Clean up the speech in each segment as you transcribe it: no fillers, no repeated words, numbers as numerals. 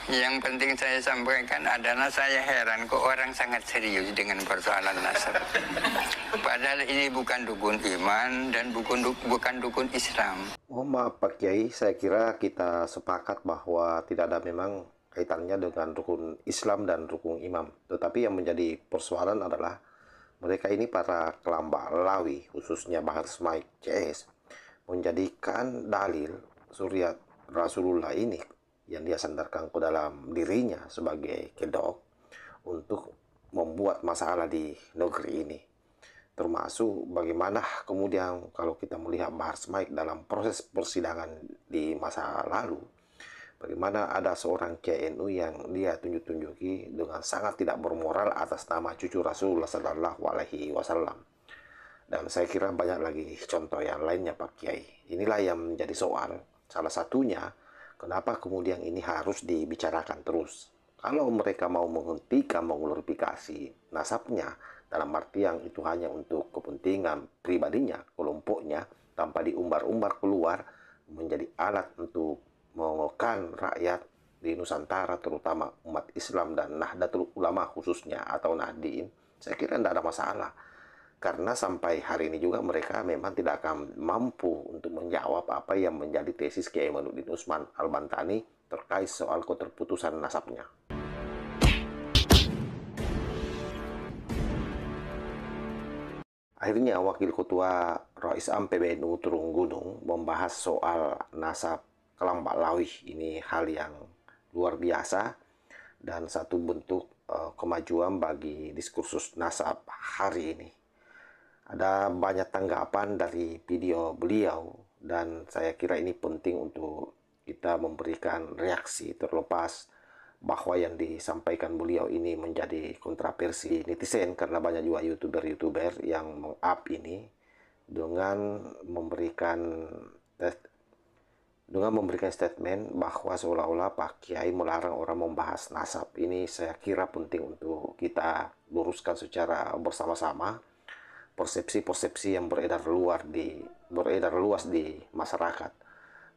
Yang penting saya sampaikan adalah saya heran kok orang sangat serius dengan persoalan nasab. Padahal ini bukan dukun iman dan bukan dukun Islam. Oh maaf Pak Kiai, saya kira kita sepakat bahwa tidak ada memang kaitannya dengan rukun Islam dan rukun imam. Tetapi yang menjadi persoalan adalah mereka ini para kelamba lawi, khususnya Bahar Smaik CS, menjadikan dalil suriat Rasulullah ini yang dia sandarkan ke dalam dirinya sebagai kedok untuk membuat masalah di negeri ini. Termasuk bagaimana kemudian kalau kita melihat Bahar Smaik dalam proses persidangan di masa lalu, bagaimana ada seorang KNU yang dia tunjuk-tunjuki dengan sangat tidak bermoral atas nama cucu Rasulullah Sallallahu Alaihi Wasallam. Dan saya kira banyak lagi contoh yang lainnya Pak Kiai. Inilah yang menjadi soal. Salah satunya, kenapa kemudian ini harus dibicarakan terus. Kalau mereka mau menghentikan, mengglorifikasi nasabnya, dalam artian itu hanya untuk kepentingan pribadinya, kelompoknya, tanpa diumbar-umbar keluar, menjadi alat untuk mengokan rakyat di Nusantara, terutama umat Islam dan Nahdlatul Ulama khususnya, atau Nahdien, saya kira tidak ada masalah. Karena sampai hari ini juga mereka memang tidak akan mampu untuk menjawab apa yang menjadi tesis Kiai Aimanuddin Utsman Al-Bantani terkait soal keterputusan nasabnya. Akhirnya Wakil Ketua Rais Am PBNU turun gunung membahas soal nasab Kelambak Lawih. Ini hal yang luar biasa dan satu bentuk kemajuan bagi diskursus nasab hari ini. Ada banyak tanggapan dari video beliau dan saya kira ini penting untuk kita memberikan reaksi, terlepas bahwa yang disampaikan beliau ini menjadi kontroversi netizen karena banyak juga youtuber yang meng-up ini dengan memberikan statement bahwa seolah-olah Pak Kiai melarang orang membahas nasab. Ini saya kira penting untuk kita luruskan secara bersama-sama. Persepsi-persepsi yang beredar luas di masyarakat.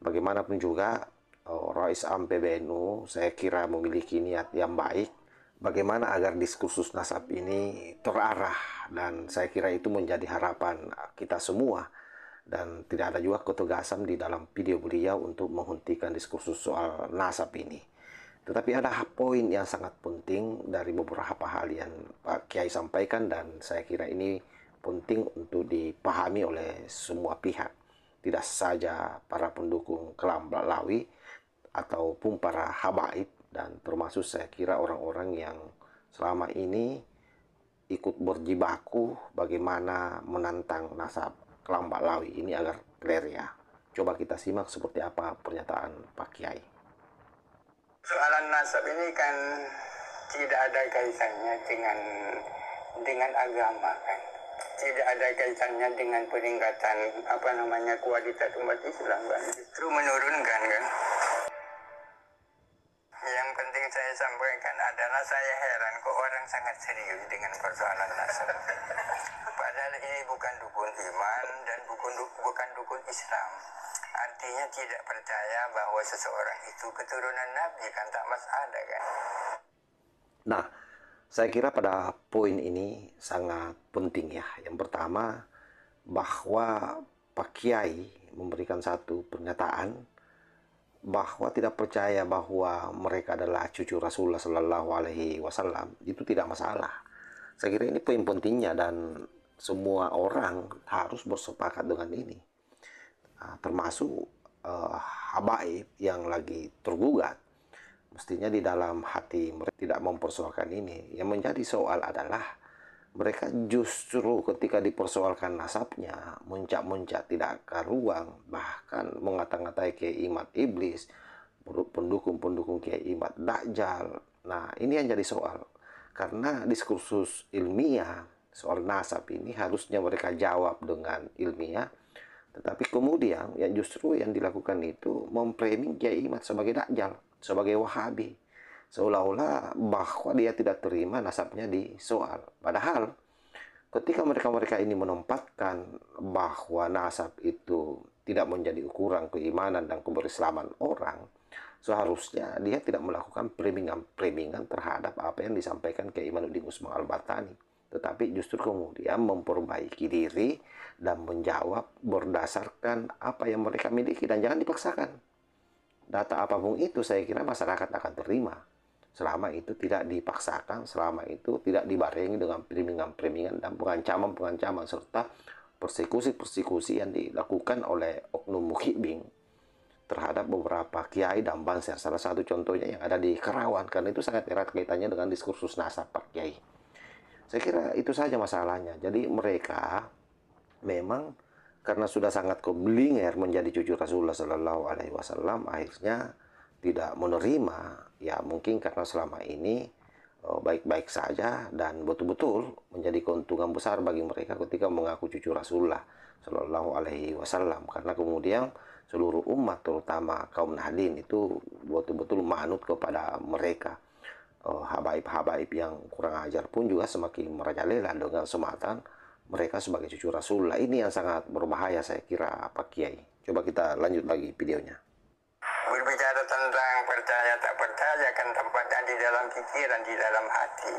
Bagaimanapun juga Rais Am PBNU saya kira memiliki niat yang baik bagaimana agar diskursus nasab ini terarah, dan saya kira itu menjadi harapan kita semua, dan tidak ada juga ketegasan di dalam video beliau untuk menghentikan diskursus soal nasab ini. Tetapi ada poin yang sangat penting dari beberapa hal yang Pak Kiai sampaikan, dan saya kira ini penting untuk dipahami oleh semua pihak, tidak saja para pendukung Kelambak Lawi ataupun para habaib, dan termasuk saya kira orang-orang yang selama ini ikut berjibaku bagaimana menantang nasab Kelambak Lawi ini agar clear ya. Coba kita simak seperti apa pernyataan Pak Kiai. Soalan nasab ini kan tidak ada kaitannya dengan agama kan. Tidak ada kaitannya dengan peningkatan kualitas umat Islam kan. Justru menurunkan kan. Yang penting saya sampaikan adalah saya heran kok orang sangat serius dengan persoalan nasab. Padahal ini bukan dukun iman dan bukan dukun Islam. Artinya tidak percaya bahwa seseorang itu keturunan Nabi kan, tak masalah kan. Nah, saya kira pada poin ini sangat penting ya. Yang pertama, bahwa Pak Kiai memberikan satu pernyataan bahwa tidak percaya bahwa mereka adalah cucu Rasulullah Sallallahu Alaihi Wasallam, itu tidak masalah. Saya kira ini poin pentingnya dan semua orang harus bersepakat dengan ini. Termasuk habaib yang lagi tergugat. Mestinya di dalam hati mereka tidak mempersoalkan ini. Yang menjadi soal adalah mereka justru ketika dipersoalkan nasabnya muncak-muncak tidak karuang, bahkan mengata-ngatai Kiai Imad iblis, pendukung-pendukung Kiai Imad Dajjal. Nah, ini yang jadi soal. Karena diskursus ilmiah soal nasab ini harusnya mereka jawab dengan ilmiah, tetapi kemudian ya justru yang dilakukan itu memframing Kiai Imad sebagai Dajjal, sebagai Wahabi, seolah-olah bahwa dia tidak terima nasabnya disoal. Padahal ketika mereka ini menempatkan bahwa nasab itu tidak menjadi ukuran keimanan dan keberislaman orang, seharusnya dia tidak melakukan preminggan terhadap apa yang disampaikan Kiai Imanuddin Usman Al-Battani, tetapi justru kemudian memperbaiki diri dan menjawab berdasarkan apa yang mereka miliki dan jangan dipaksakan. Data apapun itu saya kira masyarakat akan terima selama itu tidak dipaksakan, selama itu tidak dibarengi dengan preminggan dan pengancaman serta persekusi yang dilakukan oleh oknum muhibing terhadap beberapa kiai dan banser. Salah satu contohnya yang ada di Kerawan, karena itu sangat erat kaitannya dengan diskursus nasab Pak Kiai. Saya kira itu saja masalahnya. Jadi mereka memang karena sudah sangat keblinger menjadi cucu Rasulullah Shallallahu Alaihi Wasallam, akhirnya tidak menerima, ya mungkin karena selama ini baik-baik saja dan betul-betul menjadi keuntungan besar bagi mereka ketika mengaku cucu Rasulullah Shallallahu Alaihi Wasallam, karena kemudian seluruh umat terutama kaum Nahdien itu betul-betul manut kepada mereka. Habaib-habaib yang kurang ajar pun juga semakin merajalela dengan sematan mereka sebagai cucu Rasulullah. Ini yang sangat berbahaya saya kira Pak Kiai. Coba kita lanjut lagi videonya. Berbicara tentang percaya tak percaya kan tempatnya di dalam pikiran, di dalam hati.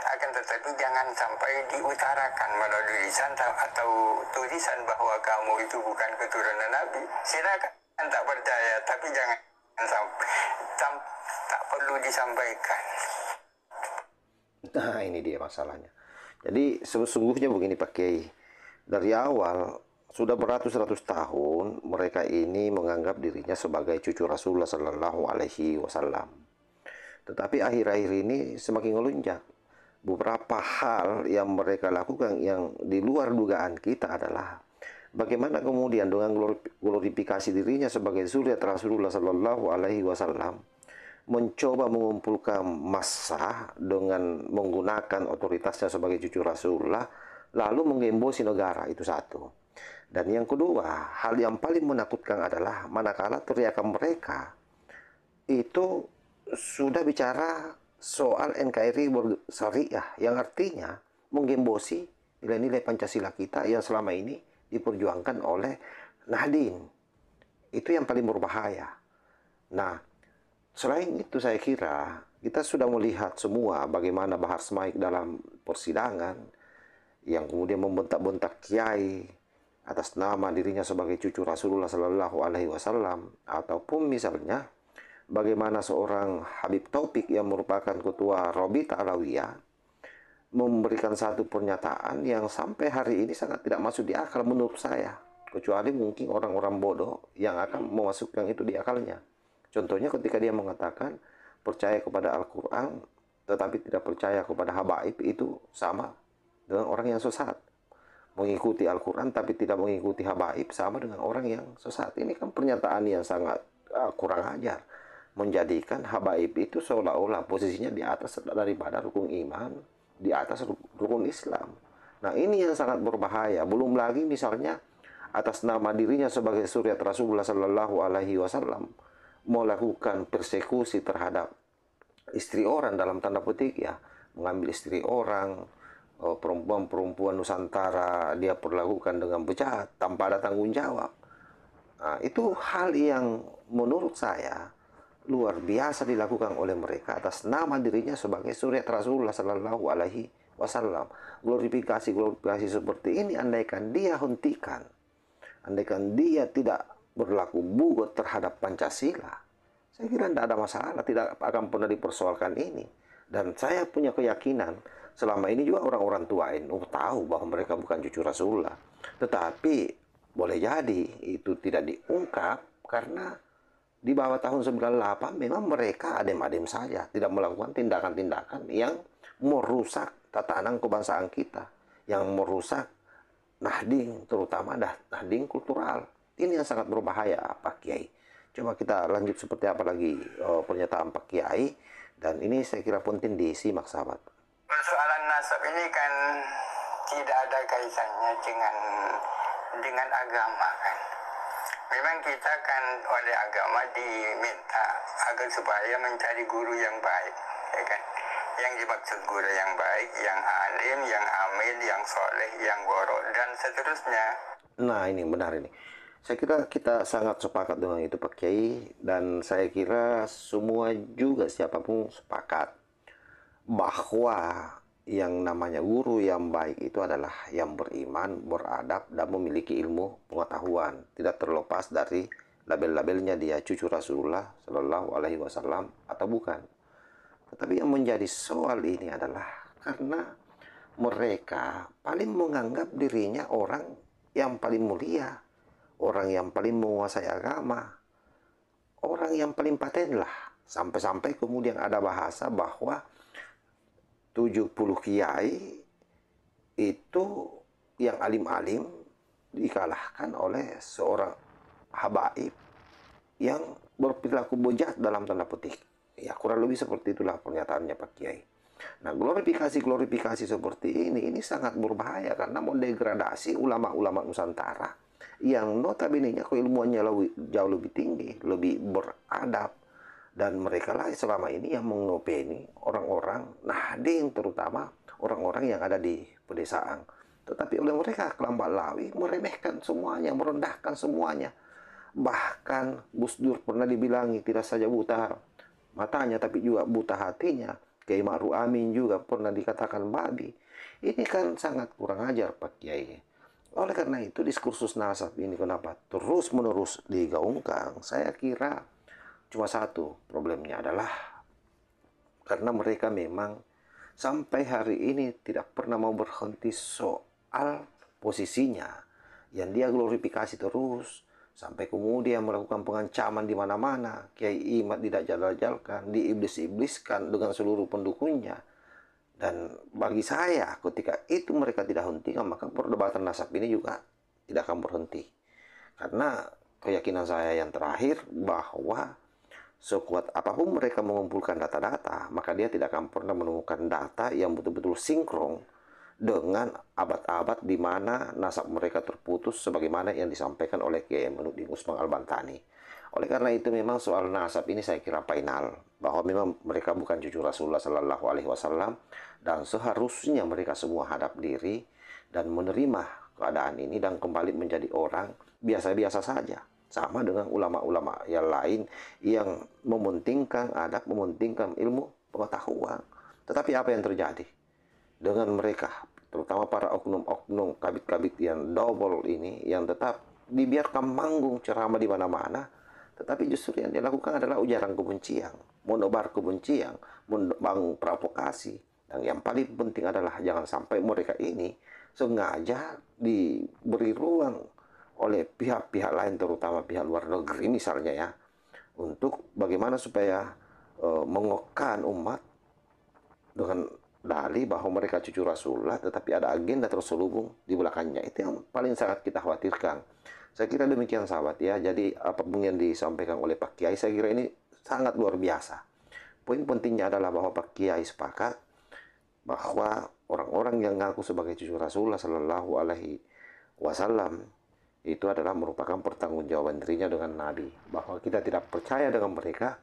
Akan tetapi jangan sampai diutarakan melalui lisan atau tulisan bahwa kamu itu bukan keturunan Nabi. Silakan tak percaya, tapi jangan sampai tak perlu disampaikan. Nah ini dia masalahnya. Jadi sesungguhnya begini Pak Kiai, dari awal sudah beratus-ratus tahun mereka ini menganggap dirinya sebagai cucu Rasulullah Sallallahu Alaihi Wasallam. Tetapi akhir-akhir ini semakin ngelunjak. Beberapa hal yang mereka lakukan yang di luar dugaan kita adalah bagaimana kemudian dengan glorifikasi dirinya sebagai zuriat Rasulullah Sallallahu Alaihi Wasallam mencoba mengumpulkan massa dengan menggunakan otoritasnya sebagai cucu Rasulullah lalu menggembosi negara. Itu satu. Dan yang kedua, hal yang paling menakutkan adalah manakala teriakan mereka itu sudah bicara soal NKRI syariah, yang artinya menggembosi nilai-nilai Pancasila kita yang selama ini diperjuangkan oleh Nahdien. Itu yang paling berbahaya. Nah, selain itu saya kira kita sudah melihat semua bagaimana Bahar Smaik dalam persidangan yang kemudian membentak-bentak kiai atas nama dirinya sebagai cucu Rasulullah Sallallahu Alaihi Wasallam, ataupun misalnya bagaimana seorang Habib Taufik yang merupakan ketua Robita Alawiyah memberikan satu pernyataan yang sampai hari ini sangat tidak masuk di akal menurut saya, kecuali mungkin orang-orang bodoh yang akan memasukkan itu di akalnya. Contohnya ketika dia mengatakan percaya kepada Al-Quran tetapi tidak percaya kepada habaib, itu sama dengan orang yang sesat. Mengikuti Al-Quran tapi tidak mengikuti habaib sama dengan orang yang sesat. Ini kan pernyataan yang sangat kurang ajar. Menjadikan habaib itu seolah-olah posisinya di atas daripada rukun iman, di atas rukun Islam. Nah ini yang sangat berbahaya. Belum lagi misalnya atas nama dirinya sebagai suriat Rasulullah Sallallahu Alaihi Wasallam melakukan persekusi terhadap istri orang, dalam tanda petik ya, mengambil istri orang, perempuan-perempuan Nusantara dia perlakukan dengan bejat tanpa ada tanggung jawab. Nah, itu hal yang menurut saya luar biasa dilakukan oleh mereka atas nama dirinya sebagai suriat Rasulullah Sallallahu Alaihi Wasallam. Glorifikasi seperti ini andaikan dia hentikan, andaikan dia tidak berlaku bugot terhadap Pancasila, saya kira tidak ada masalah, tidak akan pernah dipersoalkan ini. Dan saya punya keyakinan selama ini juga orang-orang tua NU tahu bahwa mereka bukan cucu Rasulullah. Tetapi boleh jadi itu tidak diungkap karena di bawah tahun 98 memang mereka adem-adem saja, tidak melakukan tindakan-tindakan yang merusak tatanan kebangsaan kita, yang merusak Nahdien, terutama Nahdien kultural. Ini yang sangat berbahaya Pak Kiai. Coba kita lanjut seperti apa lagi pernyataan Pak Kiai, dan ini saya kira penting disimak sahabat. Persoalan nasab ini kan tidak ada kaitannya dengan agama kan. Memang kita kan oleh agama diminta agar supaya mencari guru yang baik, ya kan? Yang dimaksud guru yang baik, yang alim, yang amil, yang soleh, yang borok, dan seterusnya. Nah ini benar ini. Saya kira kita sangat sepakat dengan itu Pak Kiai, dan saya kira semua juga siapapun sepakat bahwa yang namanya guru yang baik itu adalah yang beriman, beradab, dan memiliki ilmu pengetahuan. Tidak terlepas dari label-labelnya dia cucu Rasulullah Shallallahu Alaihi Wasallam atau bukan. Tetapi yang menjadi soal ini adalah karena mereka paling menganggap dirinya orang yang paling mulia, orang yang paling menguasai agama, orang yang paling paten lah. Sampai-sampai kemudian ada bahasa bahwa 70 kiai itu yang alim-alim dikalahkan oleh seorang habaib yang berperilaku bejat dalam tanda petik. Ya, kurang lebih seperti itulah pernyataannya Pak Kiai. Nah, glorifikasi seperti ini sangat berbahaya karena mendegradasi ulama-ulama Nusantara yang notabene-nya keilmuannya jauh lebih tinggi, lebih beradab, dan mereka lah selama ini yang mengopeni orang-orang Nahdien, terutama orang-orang yang ada di pedesaan. Tetapi oleh mereka kelambat lawi meremehkan semuanya, merendahkan semuanya. Bahkan Gus Dur pernah dibilangi tidak saja buta matanya tapi juga buta hatinya. Kiai Ma'ruf Amin juga pernah dikatakan babi. Ini kan sangat kurang ajar Pak Kiai. Oleh karena itu diskursus nasab ini kenapa terus-menerus digaungkan? Saya kira cuma satu problemnya adalah karena mereka memang sampai hari ini tidak pernah mau berhenti soal posisinya yang dia glorifikasi terus sampai kemudian melakukan pengancaman di mana-mana. Kiai Imad tidak jadal-jalkan, diiblis-ibliskan dengan seluruh pendukungnya. Dan bagi saya ketika itu mereka tidak hentikan, maka perdebatan nasab ini juga tidak akan berhenti. Karena keyakinan saya yang terakhir bahwa sekuat apapun mereka mengumpulkan data-data, maka dia tidak akan pernah menemukan data yang betul-betul sinkron dengan abad-abad di mana nasab mereka terputus sebagaimana yang disampaikan oleh Kiai Aminuddin Usman Al-Bantani. Oleh karena itu memang soal nasab ini saya kira final, bahwa memang mereka bukan cucu Rasulullah Sallallahu Alaihi Wasallam, dan seharusnya mereka semua hadap diri dan menerima keadaan ini dan kembali menjadi orang biasa-biasa saja. Sama dengan ulama-ulama yang lain yang mementingkan adab, mementingkan ilmu pengetahuan. Tetapi apa yang terjadi dengan mereka, terutama para oknum-oknum kabit-kabit yang double ini, yang tetap dibiarkan manggung ceramah di mana-mana, tetapi justru yang dilakukan adalah ujaran kebencian, menebar kebencian, membangun provokasi. Dan yang paling penting adalah jangan sampai mereka ini sengaja diberi ruang oleh pihak-pihak lain, terutama pihak luar negeri misalnya ya, untuk bagaimana supaya mengokan umat dengan dalih bahwa mereka cucu Rasulullah, tetapi ada agenda terselubung di belakangnya. Itu yang paling sangat kita khawatirkan. Saya kira demikian sahabat ya. Jadi apapun yang disampaikan oleh Pak Kiai, saya kira ini sangat luar biasa. Poin pentingnya adalah bahwa Pak Kiai sepakat bahwa orang-orang yang ngaku sebagai cucu Rasulullah Sallallahu Alaihi Wasallam itu adalah merupakan pertanggungjawaban dirinya dengan Nabi. Bahwa kita tidak percaya dengan mereka,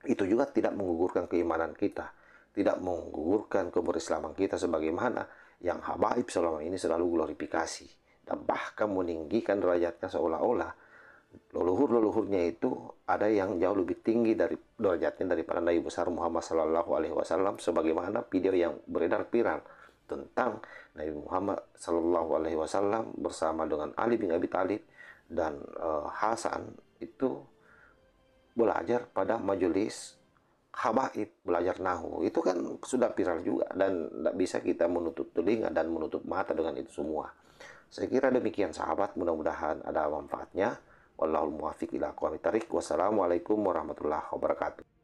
itu juga tidak menggugurkan keimanan kita, tidak menggugurkan keberislaman kita sebagaimana yang habaib selama ini selalu glorifikasi, dan bahkan meninggikan derajatnya seolah-olah leluhur-leluhurnya itu ada yang jauh lebih tinggi dari derajatnya daripada Nabi besar Muhammad Sallallahu Alaihi Wasallam, sebagaimana video yang beredar viral tentang Nabi Muhammad Sallallahu Alaihi Wasallam bersama dengan Ali bin Abi Thalib dan Hasan itu belajar pada majelis habaib, belajar nahu. Itu kan sudah viral juga, dan tidak bisa kita menutup telinga dan menutup mata dengan itu semua. Saya kira demikian sahabat, mudah-mudahan ada manfaatnya. Wallahul muwaffiq ila aqwamit thariq. Wassalamualaikum warahmatullahi wabarakatuh.